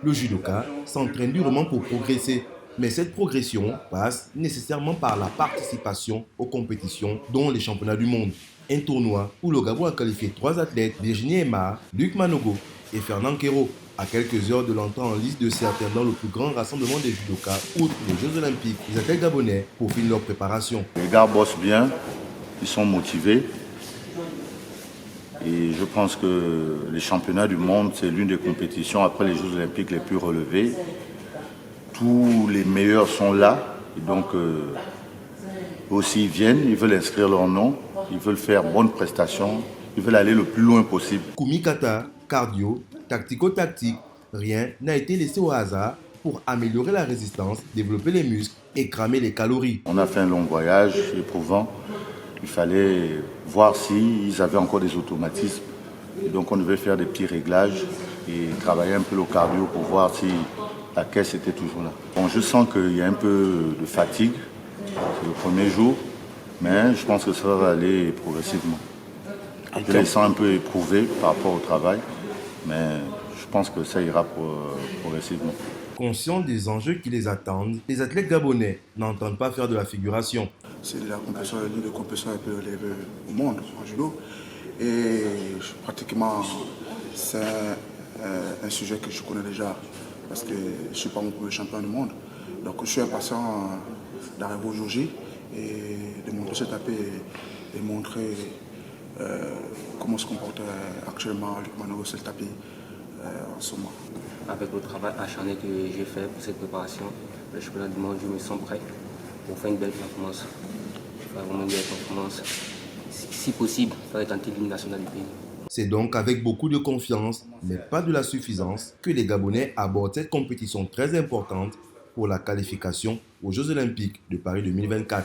Le judoka s'entraîne durement pour progresser, mais cette progression passe nécessairement par la participation aux compétitions, dont les championnats du monde. Un tournoi où le Gabon a qualifié 3 athlètes, Virginie Aymar, Luc Manogo et Fernand Quero, à quelques heures de l'entrée en liste de certains dans le plus grand rassemblement des judokas, outre les Jeux Olympiques. Les athlètes gabonais peaufinent leur préparation. Les gars bossent bien, ils sont motivés. Et je pense que les championnats du monde, c'est l'une des compétitions après les Jeux Olympiques les plus relevées. Tous les meilleurs sont là. Et donc, aussi, ils viennent, ils veulent inscrire leur nom, ils veulent faire bonne prestation, ils veulent aller le plus loin possible. Koumi Kata, cardio, tactico-tactique, rien n'a été laissé au hasard pour améliorer la résistance, développer les muscles et cramer les calories. On a fait un long voyage éprouvant. Il fallait voir s'ils avaient encore des automatismes. Et donc on devait faire des petits réglages et travailler un peu le cardio pour voir si la caisse était toujours là. Bon, je sens qu'il y a un peu de fatigue, c'est le premier jour, mais je pense que ça va aller progressivement. Je les sens un peu éprouvés par rapport au travail, mais je pense que ça ira progressivement. Conscients des enjeux qui les attendent, les athlètes gabonais n'entendent pas faire de la figuration. C'est la compétition, l'une des compétitions les plus élevées au monde en judo. Et pratiquement, c'est un sujet que je connais déjà parce que je ne suis pas mon premier champion du monde. Donc je suis impatient d'arriver au jour J et de montrer ce tapis et montrer comment se comporte actuellement Luc Manogo sur le tapis en ce moment. Avec le travail acharné que j'ai fait pour cette préparation, le championnat du monde, je me sens prêt pour faire une belle performance. Faire vraiment une belle performance. Si possible, faire tenter l'hymne national du pays. C'est donc avec beaucoup de confiance, mais pas de la suffisance, que les Gabonais abordent cette compétition très importante pour la qualification aux Jeux Olympiques de Paris 2024.